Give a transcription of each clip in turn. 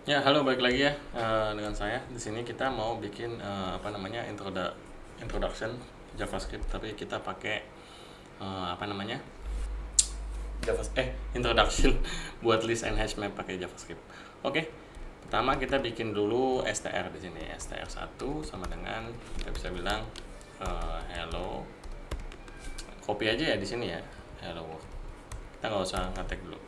Ya, halo, balik lagi ya dengan saya. Di sini kita mau bikin introduction JavaScript, tapi kita pakai apa namanya introduction buat list and hash map pakai JavaScript. Oke, pertama kita bikin dulu str di sini. Str1 sama dengan kita bisa bilang hello. Copy aja ya di sini ya, hello world. Kita nggak usah ngetik dulu.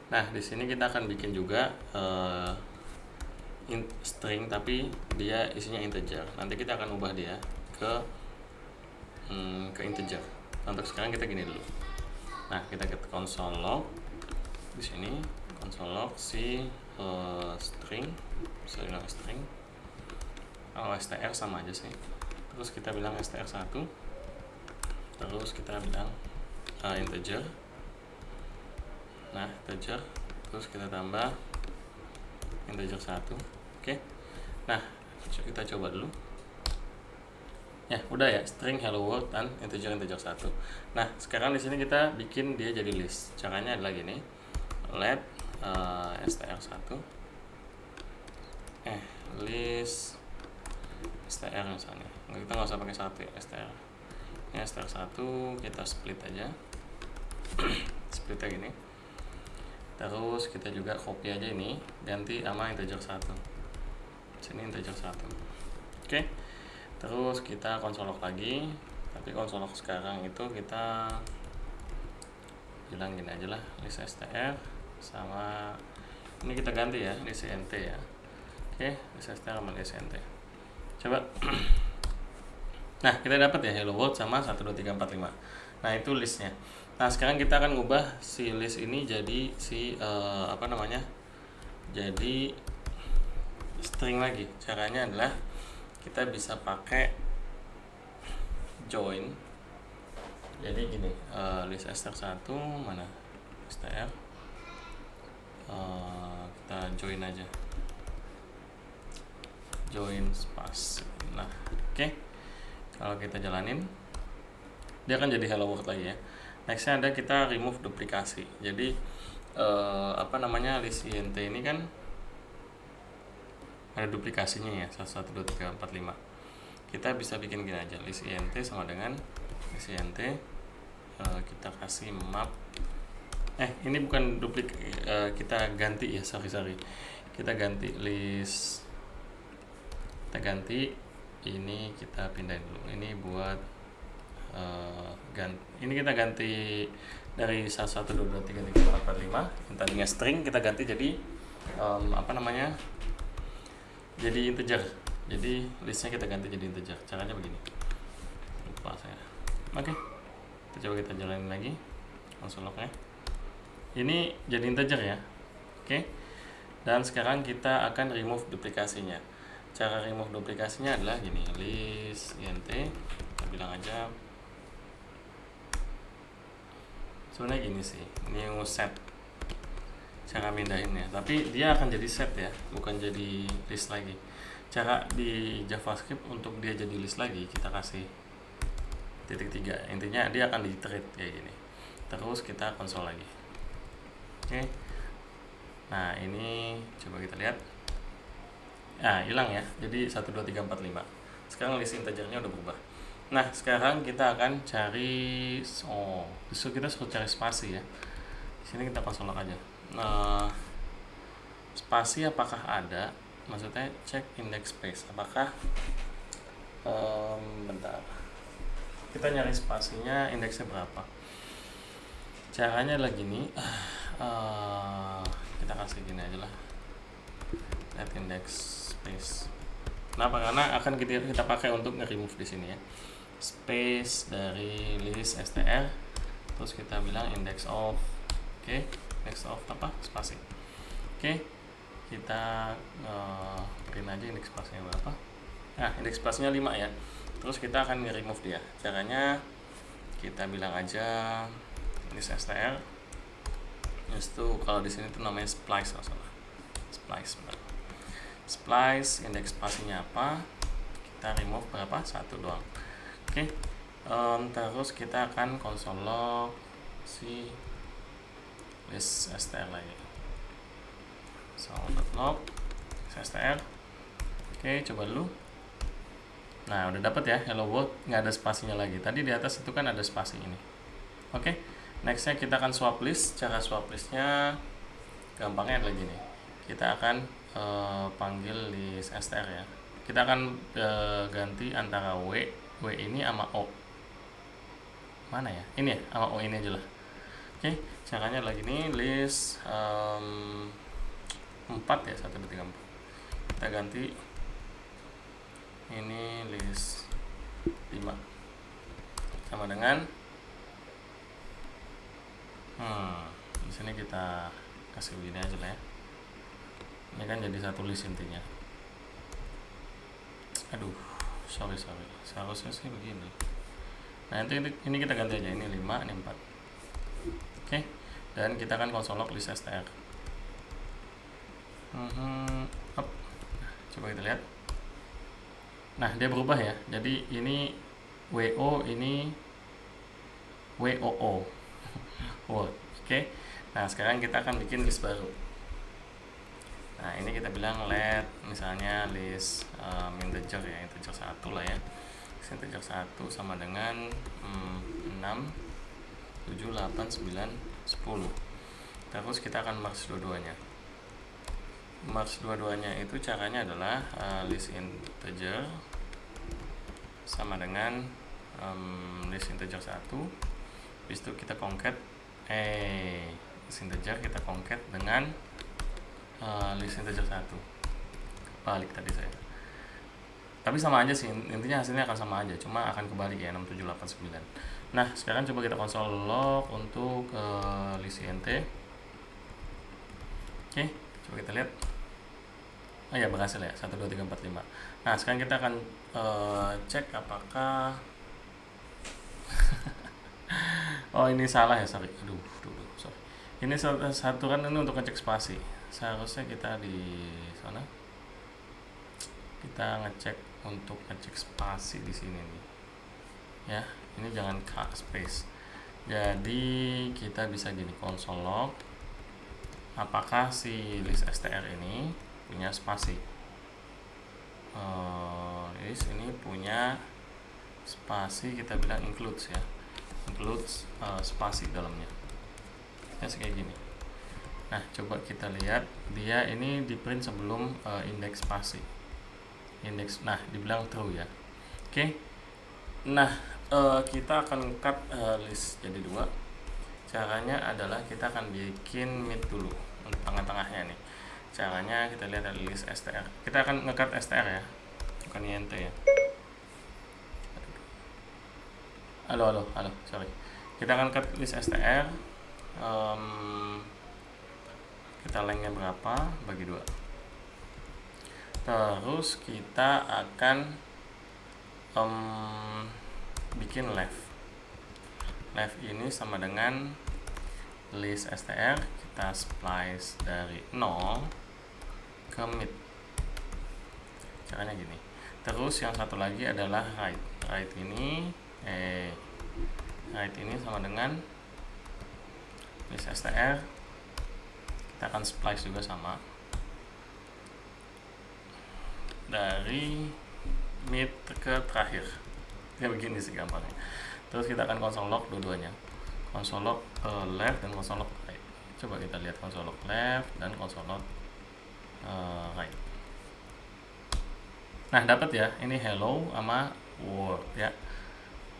Nah, di sini kita akan bikin juga string, tapi dia isinya integer. Nanti kita akan ubah dia ke integer. Untuk sekarang kita gini dulu. Nah, kita ke console log. Di sini console log si string, bisa bilang string. Kalau str sama aja sih. Terus kita bilang str1. Terus kita bilang integer. Nah, integer. Terus kita tambah integer 1. Oke. Nah, kita coba dulu. Ya, udah ya, string hello world dan integer 1. Nah, sekarang di sini kita bikin dia jadi list. Caranya adalah gini. Let str1 list str misalnya. Kita nggak usah pakai 1 ya, str. Ini str1 kita split aja. Splitnya gini. Terus kita juga copy aja ini, ganti sama integer 1. Sini integer 1. Oke. Terus kita console log lagi, tapi console log sekarang itu kita bilang gini aja lah, list str sama ini kita ganti ya, list int ya. Oke, list str sama list int. Coba. Nah, kita dapat ya hello world sama 1 2 3 4 5. Nah, itu listnya. Nah, sekarang kita akan ubah si list ini jadi jadi string lagi. Caranya adalah kita bisa pakai join. Jadi gini, list str1 mana? Str kita join aja. Join spas. Nah, oke. Kalau kita jalanin, dia akan jadi hello world lagi ya. Nextnya ada kita remove duplikasi. Jadi list int ini kan ada duplikasinya ya, 1 1 2 3 4 5. Kita bisa bikin gini aja, list int sama dengan list int kita kasih map. Ini bukan kita ganti ya, sorry. Kita ganti list. Kita ganti ini, kita pindahin dulu. Ini buat ini kita ganti dari 1 1 2 2 3 4 4 5. Yang tadinya string kita ganti jadi jadi integer. Jadi listnya kita ganti jadi integer. Caranya begini. Lupa saya. Oke. Kita jalanin lagi console lognya. Ini jadi integer ya. Oke. Dan sekarang kita akan remove duplikasinya. Cara remove duplikasinya adalah gini, list int, kita bilang aja sebenarnya gini sih, new set. Cara mindahinnya, tapi dia akan jadi set ya, bukan jadi list lagi. Cara di JavaScript untuk dia jadi list lagi, kita kasih titik 3. Intinya dia akan di-treat kayak gini. Terus kita console lagi. Oke. Nah, ini coba kita lihat. Hilang ya. Jadi 1 2 3 4 5. Sekarang list integernya udah berubah. Nah, sekarang kita akan cari kita suruh cari spasi ya. Di sini kita console log aja. Spasi apakah ada? Maksudnya cek index space. Apakah bentar. Kita nyari spasinya, indeksnya berapa? Caranya adalah gini. Kita kasih gini aja lah. Let index space. Kenapa? Karena akan kita pakai untuk nge-remove di sini ya. Space dari list str, terus kita bilang index of. Oke, index of apa? Spasi. Oke, kita print aja index spasinya berapa. Nah, index spasinya 5 ya. Terus kita akan nge-remove dia. Caranya kita bilang aja list str. Itu kalau di sini tuh namanya splice kalau salah. Splice indeks spasinya apa? Kita remove berapa? 1 doang. Oke. Terus kita akan console log si list str lagi. Sound.log str. Oke, coba dulu. Nah, udah dapet ya hello world, nggak ada spasinya lagi. Tadi di atas itu kan ada spasi ini. Oke, nextnya kita akan swap list. Cara swap listnya gampangnya adalah gini. Kita akan panggil list str ya. Kita akan ganti antara w ini sama o. Mana ya? Ini ya, sama o ini aja lah. Oke, caranya lagi nih list 4 ya, 1, 2, 3, 4. Kita ganti ini list 5 sama dengan di sini kita kasih begini aja lah ya. Ini kan jadi satu list intinya. Aduh, sorry seharusnya sih begini. Nah, ini kita ganti aja, ini 5, ini 4. Oke, dan kita akan console log list str. Coba kita lihat. Nah, dia berubah ya. Jadi ini WO, ini WOO. Oke. Nah, sekarang kita akan bikin list baru. Nah, ini kita bilang let misalnya list integer ya, integer 1 lah ya. Integer 1 sama dengan 6, 7, 8, 9, 10. Terus kita akan merge dua-duanya. Merge dua-duanya itu caranya adalah list integer sama dengan list integer 1. Habis itu kita concat list integer kita concat dengan list integer 1. Balik tadi saya. Tapi sama aja sih, intinya hasilnya akan sama aja, cuma akan kebalik ya, 6, 7, 8, 9. Nah, sekarang coba kita console log untuk list int. Oke, coba kita lihat. Oh ya, berhasil ya, 1, 2, 3, 4, 5. Nah, sekarang kita akan cek apakah oh, ini salah ya, sorry. Aduh, sorry. Ini saturan ini untuk ngecek spasi. Seharusnya kita di sana. Kita ngecek untuk ngecek spasi di sini nih. Ya, ini jangan space. Jadi kita bisa gini, console log apakah si list str ini punya spasi. List ini punya spasi, kita bilang includes ya, includes spasi dalamnya. Ya, kayak gini. Nah, coba kita lihat, dia ini di print sebelum indeks spasi. Indeks, nah dibilang true ya. Oke. Nah, kita akan cut list jadi 2. Caranya adalah kita akan bikin mid dulu untuk tengah-tengahnya nih. Caranya kita lihat dari list str. Kita akan ngecut str ya, bukan int ya. Halo, sorry. Kita akan cut list str. Kita lengthnya berapa, bagi 2. Terus kita akan bikin left ini sama dengan list str, kita splice dari 0 ke mid. Caranya gini. Terus yang satu lagi adalah right ini sama dengan list str, kita akan splice juga sama dari mid ke terakhir. Ya, begini sih gampangnya. Terus kita akan console log dua-duanya, console log left dan console log right. Coba kita lihat console log left dan console log right. Nah, dapat ya, ini hello sama world ya.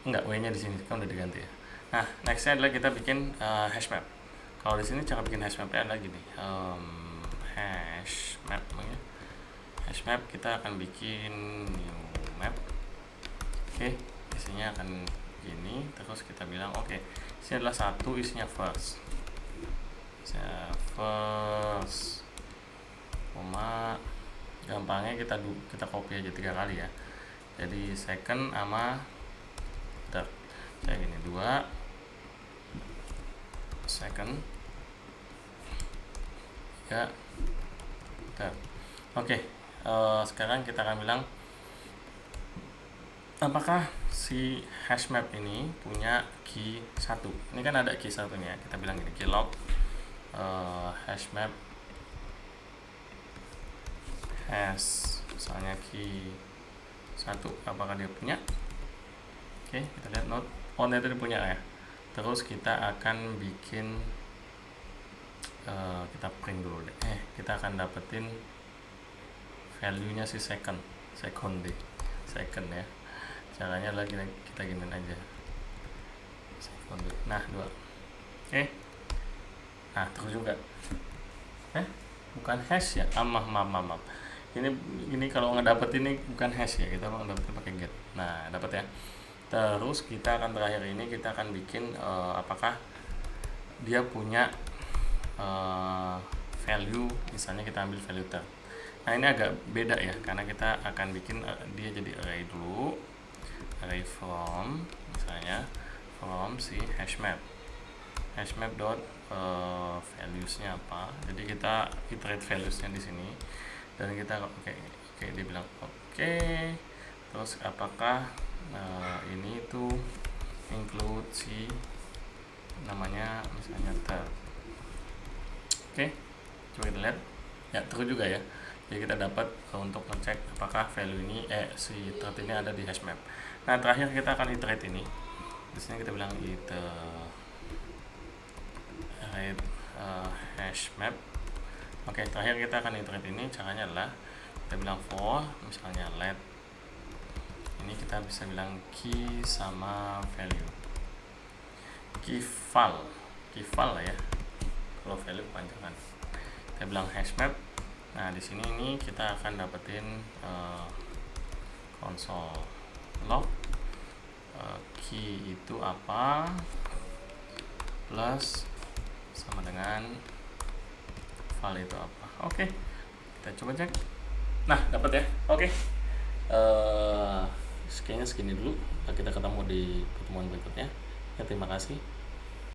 Enggak, w-nya di sini kan udah diganti ya. Nah, nextnya adalah kita bikin hash map. Kalau di sini cara bikin hash mapnya adalah gini, hash map namanya. Hash map kita akan bikin new map. Oke, isinya akan gini. Terus kita bilang oke, ini adalah 1, isinya first. First, gampangnya kita copy aja 3 kali ya. Jadi second sama third. Kayak gini, 2 second, 3 third. Oke. Sekarang kita akan bilang apakah si hash map ini punya key 1. Ini kan ada key 1-nya. Kita bilang gini, key log hash map has misalnya key 1, apakah dia punya. Oke, kita lihat node ternyata dia punya ya. Terus kita akan bikin kita print dulu deh. Kita akan dapetin value nya si second ya. Caranya lagi kita giniin aja second. Nah 2. Nah terus juga bukan hash ya, maaf. Ini kalau ngedapet ini bukan hash ya, kita mau ngedapet pakai get. Nah dapat ya. Terus kita akan terakhir ini kita akan bikin apakah dia punya value, misalnya kita ambil value term. Nah ini agak beda ya, karena kita akan bikin dia jadi array dulu, array from misalnya from si hashmap dot values-nya apa. Jadi kita iterate values-nya di sini dan kita oke dia bilang oke. Terus apakah ini tuh include si namanya misalnya term. Oke, coba kita lihat ya, terus juga ya. Jadi kita dapat untuk ngecek apakah value ini si thread ini ada di hashmap. Nah terakhir kita akan iterate ini. Di sini kita bilang iterate hashmap. Oke, terakhir kita akan iterate ini. Caranya adalah kita bilang for misalnya let, ini kita bisa bilang key sama value, key file lah ya, kalau value kepanjangan. Kita bilang hashmap. Nah di sini ini kita akan dapetin console log key itu apa plus sama dengan file itu apa. Oke, kita coba cek. Nah dapat ya. Oke, kayaknya segini dulu. Kita ketemu di pertemuan berikutnya ya. Terima kasih.